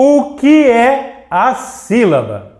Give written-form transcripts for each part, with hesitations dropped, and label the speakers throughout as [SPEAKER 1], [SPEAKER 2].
[SPEAKER 1] O que é a sílaba?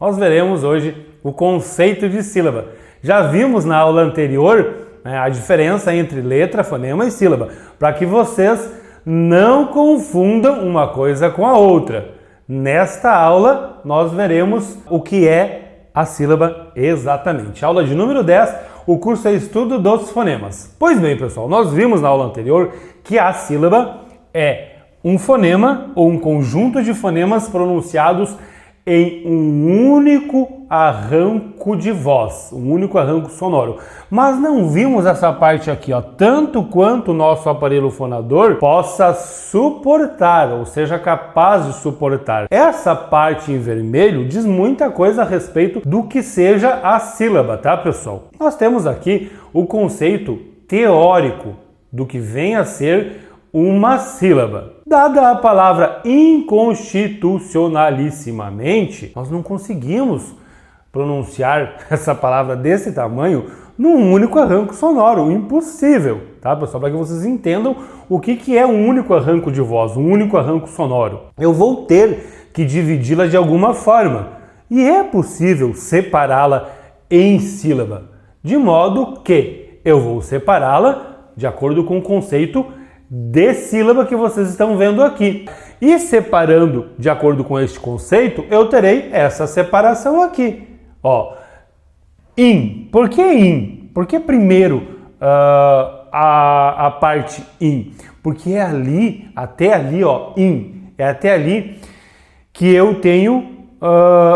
[SPEAKER 1] Nós veremos hoje o conceito de sílaba. Já vimos na aula anterior, né, a diferença entre letra, fonema e sílaba, para que vocês não confundam uma coisa com a outra. Nesta aula, nós veremos o que é a sílaba exatamente. Aula de número 10, o curso é Estudo dos Fonemas. Pois bem, pessoal, nós vimos na aula anterior que a sílaba é um fonema ou um conjunto de fonemas pronunciados em um único arranco de voz, um único arranco sonoro. Mas não vimos essa parte aqui, ó, tanto quanto o nosso aparelho fonador possa suportar, ou seja, capaz de suportar. Essa parte em vermelho diz muita coisa a respeito do que seja a sílaba, tá, pessoal? Nós temos aqui o conceito teórico do que vem a ser uma sílaba. Dada a palavra inconstitucionalissimamente, nós não conseguimos pronunciar essa palavra desse tamanho num único arranco sonoro. Impossível, tá, pessoal? Para que vocês entendam o que é um único arranco de voz, um único arranco sonoro. Eu vou ter que dividi-la de alguma forma. E é possível separá-la em sílaba, de modo que eu vou separá-la de acordo com o conceito de sílaba que vocês estão vendo aqui. E separando de acordo com este conceito, eu terei essa separação aqui. Ó, in. Por que in? Por que primeiro a parte in? Porque é ali, até ali, ó, in. É até ali que eu tenho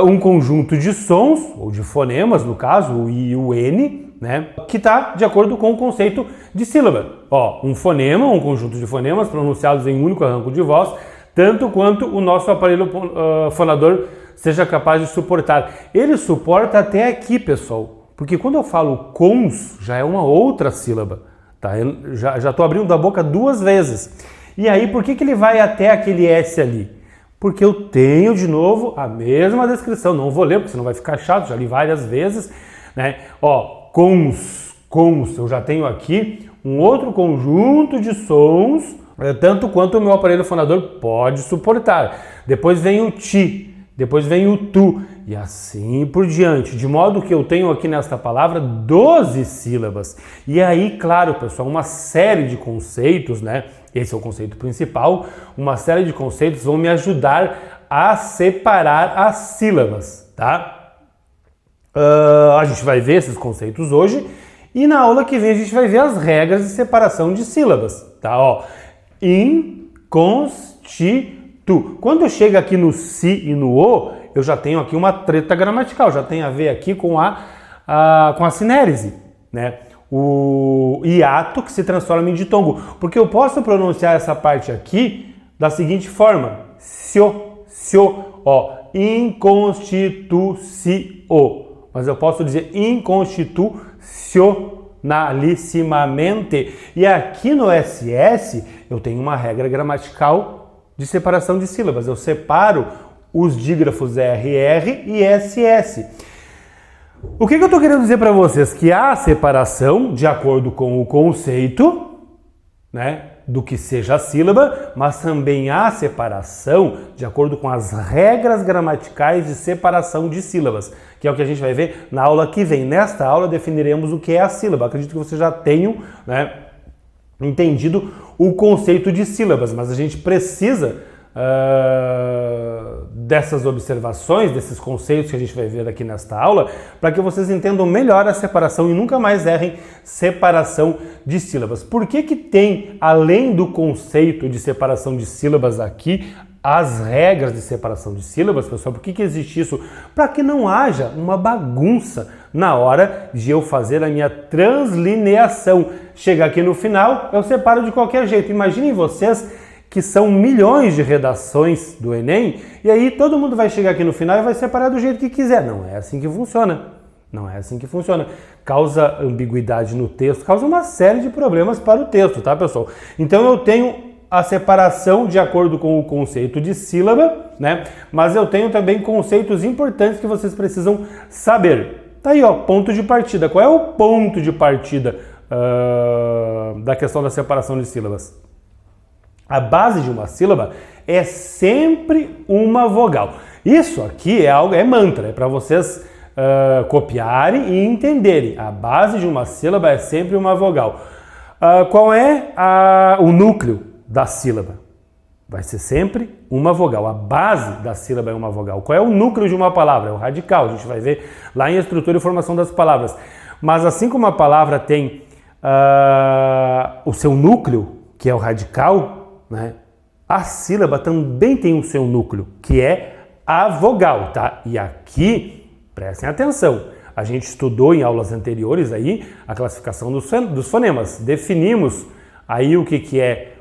[SPEAKER 1] um conjunto de sons, ou de fonemas, no caso, o I e o N, né, que está de acordo com o conceito de sílaba. Ó, um fonema, um conjunto de fonemas pronunciados em um único arranco de voz, tanto quanto o nosso aparelho fonador seja capaz de suportar. Ele suporta até aqui, pessoal, porque quando eu falo cons, já é uma outra sílaba, tá? Eu já estou abrindo a boca duas vezes. E aí, por que ele vai até aquele S ali? Porque eu tenho, de novo, a mesma descrição. Não vou ler, porque senão vai ficar chato, já li várias vezes, né? Ó, cons, eu já tenho aqui um outro conjunto de sons, tanto quanto o meu aparelho fonador pode suportar. Depois vem o ti, depois vem o tu, e assim por diante, de modo que eu tenho aqui nesta palavra 12 sílabas. E aí, claro, pessoal, uma série de conceitos, né? Esse é o conceito principal, uma série de conceitos vão me ajudar a separar as sílabas, tá? A gente vai ver esses conceitos hoje e na aula que vem a gente vai ver as regras de separação de sílabas, tá? Ó, inconstitu. Quando chega aqui no si e no o, eu já tenho aqui uma treta gramatical, já tem a ver aqui com a sinérese, né? O hiato que se transforma em ditongo, porque eu posso pronunciar essa parte aqui da seguinte forma: sio, ó, inconstitucio. Mas eu posso dizer inconstitucionalissimamente. E aqui no SS eu tenho uma regra gramatical de separação de sílabas. Eu separo os dígrafos RR e SS. O que eu estou querendo dizer para vocês? Que há separação de acordo com o conceito, né, do que seja a sílaba, mas também há separação de acordo com as regras gramaticais de separação de sílabas, que é o que a gente vai ver na aula que vem. Nesta aula definiremos o que é a sílaba. Acredito que vocês já tenham, né, entendido o conceito de sílabas, mas a gente precisa dessas observações, desses conceitos que a gente vai ver aqui nesta aula, para que vocês entendam melhor a separação e nunca mais errem separação de sílabas. Por que tem, além do conceito de separação de sílabas aqui, as regras de separação de sílabas, pessoal? Por que existe isso? Para que não haja uma bagunça na hora de eu fazer a minha translineação. Chegar aqui no final, eu separo de qualquer jeito. Imaginem vocês que são milhões de redações do Enem, e aí todo mundo vai chegar aqui no final e vai separar do jeito que quiser. Não é assim que funciona. Não é assim que funciona. Causa ambiguidade no texto, causa uma série de problemas para o texto, tá, pessoal? Então eu tenho a separação de acordo com o conceito de sílaba, né? Mas eu tenho também conceitos importantes que vocês precisam saber. Tá aí, ó, ponto de partida. Qual é o ponto de partida da questão da separação de sílabas? A base de uma sílaba é sempre uma vogal. Isso aqui é mantra, é para vocês copiarem e entenderem. A base de uma sílaba é sempre uma vogal. Qual é o núcleo da sílaba? Vai ser sempre uma vogal. A base da sílaba é uma vogal. Qual é o núcleo de uma palavra? É o radical. A gente vai ver lá em estrutura e formação das palavras. Mas assim como a palavra tem o seu núcleo, que é o radical, né? A sílaba também tem o seu núcleo, que é a vogal, tá? E aqui, prestem atenção, a gente estudou em aulas anteriores aí a classificação dos fonemas. Definimos aí o que é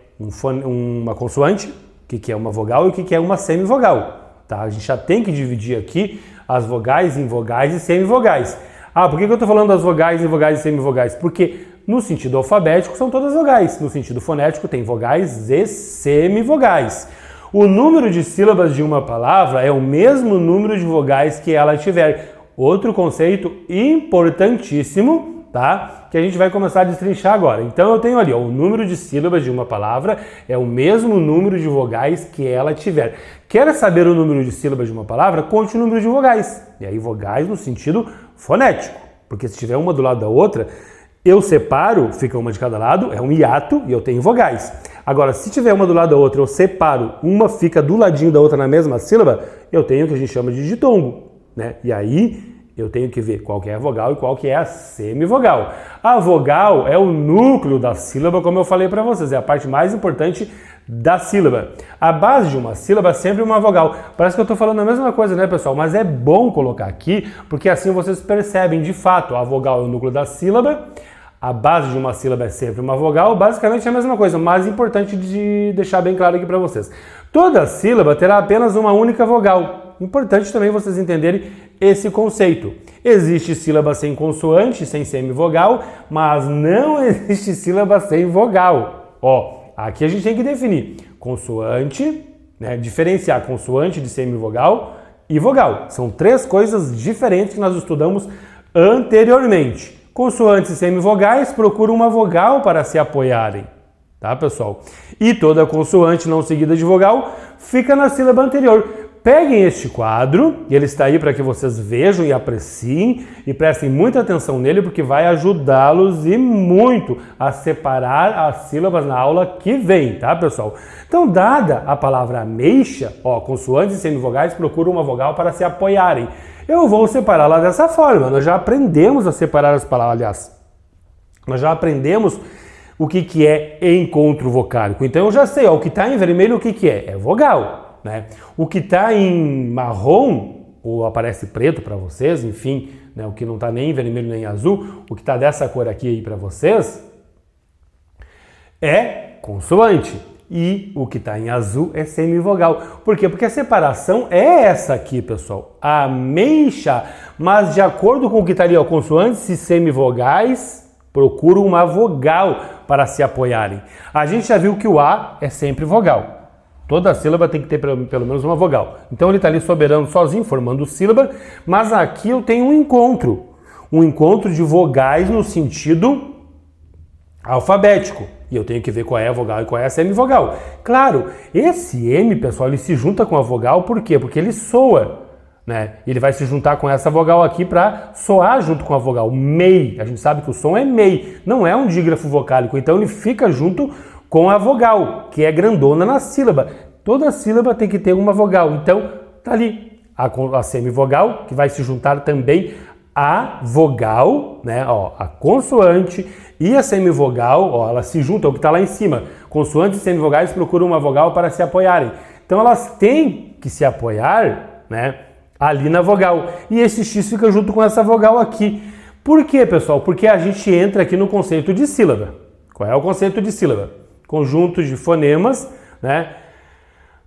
[SPEAKER 1] uma consoante, o que é uma vogal e o que é uma semivogal, tá? A gente já tem que dividir aqui as vogais em vogais e semivogais. Por que eu estou falando das vogais em vogais e semivogais? Porque no sentido alfabético são todas vogais, no sentido fonético tem vogais e semivogais. O número de sílabas de uma palavra é o mesmo número de vogais que ela tiver. Outro conceito importantíssimo, tá? Que a gente vai começar a destrinchar agora. Então eu tenho ali, o número de sílabas de uma palavra é o mesmo número de vogais que ela tiver. Quer saber o número de sílabas de uma palavra? Conte o número de vogais. E aí vogais no sentido fonético. Porque se tiver uma do lado da outra, eu separo, fica uma de cada lado, é um hiato e eu tenho vogais. Agora, se tiver uma do lado da outra, eu separo, uma fica do ladinho da outra na mesma sílaba, eu tenho o que a gente chama de ditongo, né? E aí eu tenho que ver qual que é a vogal e qual que é a semivogal. A vogal é o núcleo da sílaba, como eu falei para vocês, é a parte mais importante da sílaba. A base de uma sílaba é sempre uma vogal. Parece que eu estou falando a mesma coisa, né, pessoal? Mas é bom colocar aqui, porque assim vocês percebem, de fato, a vogal é o núcleo da sílaba, a base de uma sílaba é sempre uma vogal, basicamente é a mesma coisa, mas importante de deixar bem claro aqui para vocês. Toda sílaba terá apenas uma única vogal. Importante também vocês entenderem esse conceito. Existe sílaba sem consoante, sem semivogal, mas não existe sílaba sem vogal. Aqui a gente tem que definir consoante, né, diferenciar consoante de semivogal e vogal. São três coisas diferentes que nós estudamos anteriormente. Consoantes e semivogais procuram uma vogal para se apoiarem, tá, pessoal? E toda consoante não seguida de vogal fica na sílaba anterior. Peguem este quadro, e ele está aí para que vocês vejam e apreciem e prestem muita atenção nele, porque vai ajudá-los e muito a separar as sílabas na aula que vem, tá, pessoal? Então, dada a palavra ameixa, consoantes e semivogais procuram uma vogal para se apoiarem. Eu vou separá-la dessa forma. Nós já aprendemos a separar as palavras, aliás, nós já aprendemos o que é encontro vocálico. Então, eu já sei, o que está em vermelho, o que é? É vogal, né? O que está em marrom, ou aparece preto para vocês, enfim, né, o que não está nem em vermelho nem em azul, o que está dessa cor aqui aí para vocês, é consoante. E o que está em azul é semivogal. Por quê? Porque a separação é essa aqui, pessoal. A ameixa, mas de acordo com o que está ali, consoantes e semivogais procuram uma vogal para se apoiarem. A gente já viu que o A é sempre vogal. Toda sílaba tem que ter pelo menos uma vogal. Então ele está ali soberano sozinho, formando sílaba, mas aqui eu tenho um encontro de vogais no sentido alfabético. E eu tenho que ver qual é a vogal e qual é a semivogal. Claro, esse M, pessoal, ele se junta com a vogal, por quê? Porque ele soa, né? Ele vai se juntar com essa vogal aqui para soar junto com a vogal. MEI, a gente sabe que o som é MEI, não é um dígrafo vocálico, então ele fica junto com a vogal, que é grandona na sílaba. Toda sílaba tem que ter uma vogal, então tá ali a semivogal, que vai se juntar também a vogal, né? A consoante e a semivogal, ela se junta, o que está lá em cima. Consoantes e semivogais procuram uma vogal para se apoiarem. Então elas têm que se apoiar, né, ali na vogal. E esse X fica junto com essa vogal aqui. Por quê, pessoal? Porque a gente entra aqui no conceito de sílaba. Qual é o conceito de sílaba? Conjunto de fonemas, né,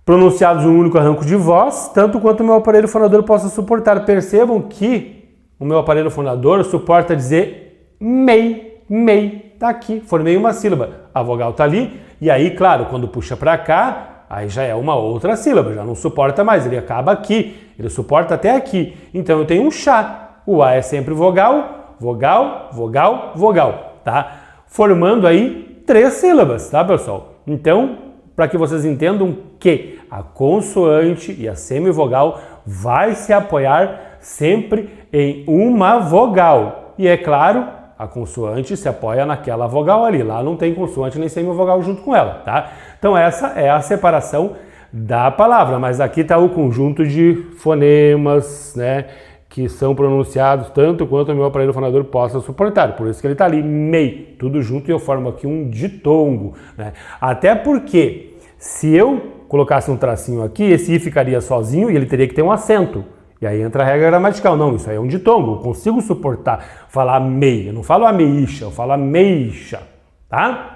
[SPEAKER 1] pronunciados em um único arranco de voz, tanto quanto o meu aparelho fonador possa suportar. Percebam que o meu aparelho fonador suporta dizer MEI. MEI, tá aqui, formei uma sílaba, a vogal tá ali, e aí, claro, quando puxa para cá, aí já é uma outra sílaba, já não suporta mais, ele acaba aqui, ele suporta até aqui, então eu tenho um chá, o A é sempre vogal, vogal, vogal, vogal, tá? Formando aí 3 sílabas, tá, pessoal? Então, para que vocês entendam que a consoante e a semivogal vai se apoiar sempre em uma vogal. E é claro, a consoante se apoia naquela vogal ali. Lá não tem consoante nem semivogal junto com ela, tá? Então essa é a separação da palavra, mas aqui está o conjunto de fonemas, né, que são pronunciados tanto quanto o meu aparelho fonador possa suportar. Por isso que ele está ali, MEI, tudo junto, e eu formo aqui um ditongo, né? Até porque, se eu colocasse um tracinho aqui, esse I ficaria sozinho e ele teria que ter um acento. E aí entra a regra gramatical. Não, isso aí é um ditongo, eu consigo suportar falar MEI. Eu não falo ameixa, eu falo ameixa, tá?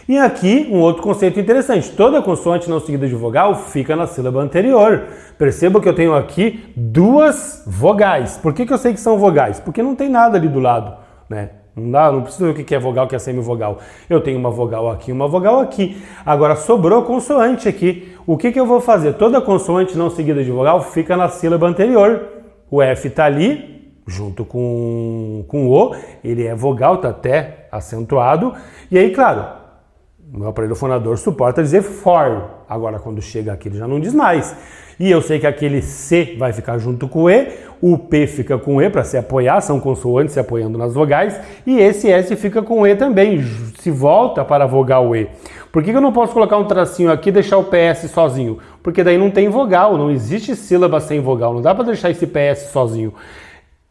[SPEAKER 1] E aqui, um outro conceito interessante. Toda consoante não seguida de vogal fica na sílaba anterior. Perceba que eu tenho aqui duas vogais. Por que eu sei que são vogais? Porque não tem nada ali do lado, né? Não preciso ver o que é vogal, o que é semivogal. Eu tenho uma vogal aqui, uma vogal aqui. Agora, sobrou consoante aqui. O que eu vou fazer? Toda consoante não seguida de vogal fica na sílaba anterior. O F está ali, junto com o, ele é vogal, está até acentuado. E aí, claro, o meu aparelho fonador suporta dizer for. Agora, quando chega aqui, ele já não diz mais. E eu sei que aquele C vai ficar junto com o E, o P fica com o E para se apoiar, são consoantes se apoiando nas vogais, e esse S fica com o E também, se volta para a vogal E. Por que eu não posso colocar um tracinho aqui e deixar o PS sozinho? Porque daí não tem vogal, não existe sílaba sem vogal, não dá para deixar esse PS sozinho.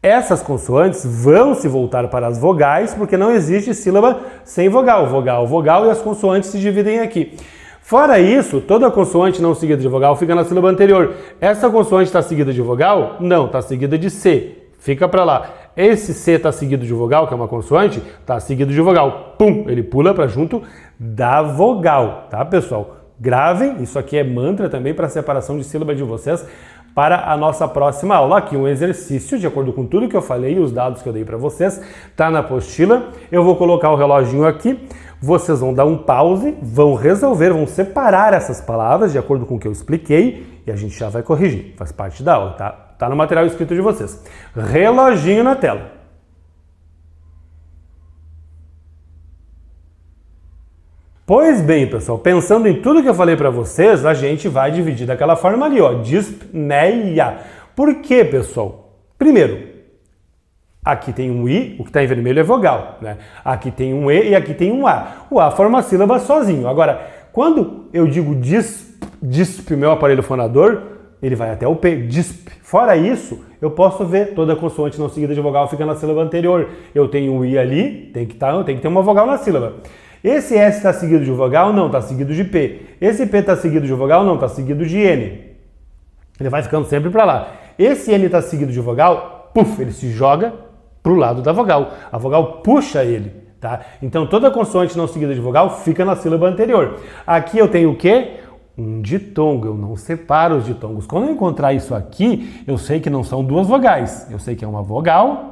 [SPEAKER 1] Essas consoantes vão se voltar para as vogais, porque não existe sílaba sem vogal. Vogal, vogal, e as consoantes se dividem aqui. Fora isso, toda consoante não seguida de vogal fica na sílaba anterior. Essa consoante está seguida de vogal? Não, está seguida de C. Fica para lá. Esse C está seguido de vogal, que é uma consoante, está seguido de vogal. Pum, ele pula para junto da vogal, tá, pessoal? Gravem, isso aqui é mantra também para a separação de sílaba de vocês, para a nossa próxima aula. Aqui um exercício, de acordo com tudo que eu falei e os dados que eu dei para vocês, tá na apostila. Eu vou colocar o reloginho aqui, vocês vão dar um pause, vão resolver, vão separar essas palavras de acordo com o que eu expliquei e a gente já vai corrigir, faz parte da aula, tá? Tá no material escrito de vocês. Reloginho na tela. Pois bem, pessoal, pensando em tudo que eu falei para vocês, a gente vai dividir daquela forma ali, ó, dispneia. Por quê, pessoal? Primeiro, aqui tem um I, o que está em vermelho é vogal, né? Aqui tem um E e aqui tem um A. O A forma a sílaba sozinho. Agora, quando eu digo disp, meu aparelho fonador, ele vai até o P, disp. Fora isso, eu posso ver toda consoante não seguida de vogal fica na sílaba anterior. Eu tenho um I ali, tem que ter uma vogal na sílaba. Esse S está seguido de vogal? Não, está seguido de P. Esse P está seguido de vogal? Não, está seguido de N. Ele vai ficando sempre para lá. Esse N está seguido de vogal? Puf, ele se joga para o lado da vogal. A vogal puxa ele, tá? Então toda consoante não seguida de vogal fica na sílaba anterior. Aqui eu tenho o quê? Um ditongo. Eu não separo os ditongos. Quando eu encontrar isso aqui, eu sei que não são duas vogais. Eu sei que é uma vogal,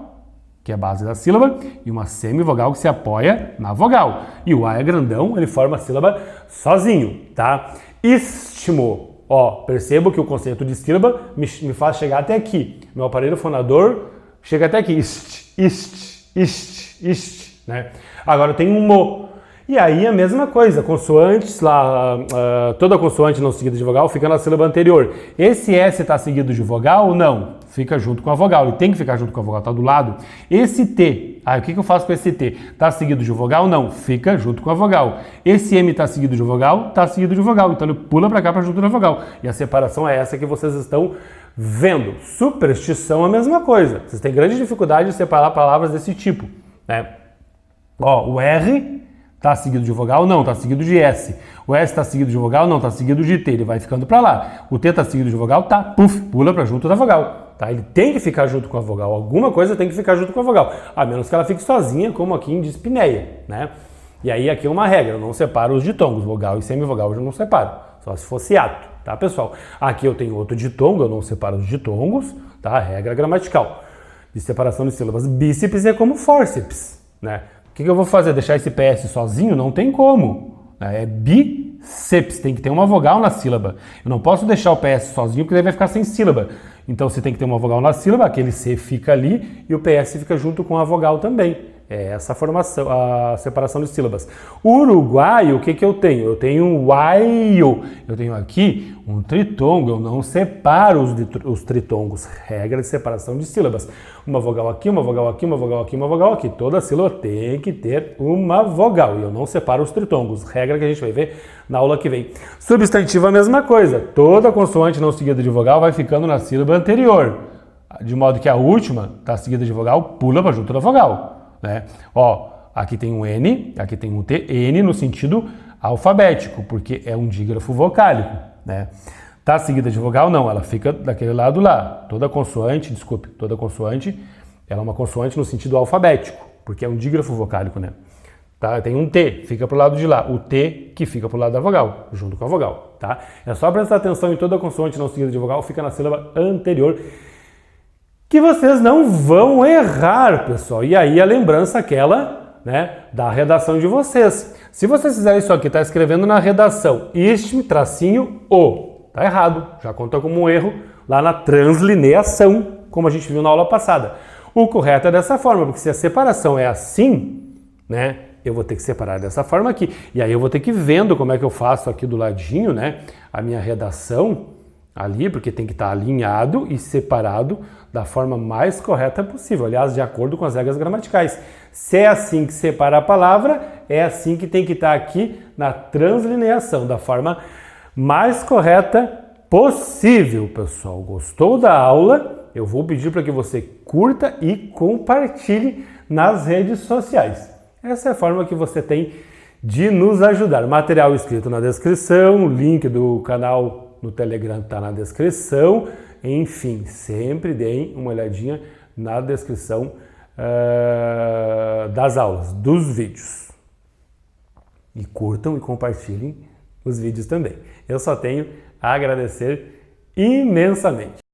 [SPEAKER 1] que é a base da sílaba, e uma semivogal que se apoia na vogal. E o A é grandão, ele forma a sílaba sozinho, tá? Istmo. Ó, percebo que o conceito de sílaba me faz chegar até aqui. Meu aparelho fonador chega até aqui. Ist, né? Agora tem um mo. E aí a mesma coisa, consoantes lá, toda consoante não seguida de vogal fica na sílaba anterior. Esse S está seguido de vogal? Não. Fica junto com a vogal, ele tem que ficar junto com a vogal, tá do lado. Esse T, o que eu faço com esse T? Tá seguido de vogal? Não, fica junto com a vogal. Esse M tá seguido de vogal? Tá seguido de vogal, então ele pula para cá para junto da vogal. E a separação é essa que vocês estão vendo. Superstição é a mesma coisa. Vocês têm grande dificuldade de separar palavras desse tipo, né? Ó, o R tá seguido de vogal? Não, tá seguido de S. O S tá seguido de vogal? Não, tá seguido de T. Ele vai ficando para lá. O T tá seguido de vogal? Tá, puf, pula para junto da vogal. Tá? Ele tem que ficar junto com a vogal. Alguma coisa tem que ficar junto com a vogal. A menos que ela fique sozinha, como aqui em dispneia, né? E aí aqui é uma regra, eu não separo os ditongos. Vogal e semivogal eu não separo. Só se fosse hiato, tá, pessoal? Aqui eu tenho outro ditongo, eu não separo os ditongos, tá? Regra gramatical. De separação de sílabas. Bíceps é como fórceps, né? O que eu vou fazer? Deixar esse PS sozinho? Não tem como. É bíceps, tem que ter uma vogal na sílaba. Eu não posso deixar o PS sozinho porque ele vai ficar sem sílaba. Então você tem que ter uma vogal na sílaba, aquele C fica ali e o PS fica junto com a vogal também. É essa formação, a separação de sílabas. O uruguaio, o que que eu tenho? Eu tenho um uaio, eu tenho aqui um tritongo, eu não separo os tritongos. Regra de separação de sílabas. Uma vogal aqui, uma vogal aqui, uma vogal aqui, uma vogal aqui. Toda sílaba tem que ter uma vogal e eu não separo os tritongos. Regra que a gente vai ver na aula que vem. Substantivo a mesma coisa. Toda consoante não seguida de vogal vai ficando na sílaba anterior. De modo que a última está seguida de vogal, pula para junto da vogal. Né? Ó, aqui tem um N, aqui tem um T, N no sentido alfabético, porque é um dígrafo vocálico, né? Tá seguida de vogal? Não, ela fica daquele lado lá. Toda consoante, ela é uma consoante no sentido alfabético, porque é um dígrafo vocálico, né? Tá? Tem um T, fica pro lado de lá. O T que fica pro lado da vogal, junto com a vogal, tá? É só prestar atenção em toda consoante não seguida de vogal, fica na sílaba anterior, que vocês não vão errar, pessoal. E aí a lembrança aquela, né, da redação de vocês. Se vocês fizerem isso aqui, tá escrevendo na redação este tracinho o, tá errado. Já conta como um erro lá na translineação, como a gente viu na aula passada. O correto é dessa forma, porque se a separação é assim, né, eu vou ter que separar dessa forma aqui. E aí eu vou ter que ir vendo como é que eu faço aqui do ladinho, né, a minha redação ali, porque tem que estar alinhado e separado da forma mais correta possível, aliás, de acordo com as regras gramaticais. Se é assim que separa a palavra, é assim que tem que estar aqui na translineação, da forma mais correta possível, pessoal. Gostou da aula? Eu vou pedir para que você curta e compartilhe nas redes sociais. Essa é a forma que você tem de nos ajudar. Material escrito na descrição, o link do canal no Telegram está na descrição. Enfim, sempre deem uma olhadinha na descrição das aulas, dos vídeos. E curtam e compartilhem os vídeos também. Eu só tenho a agradecer imensamente.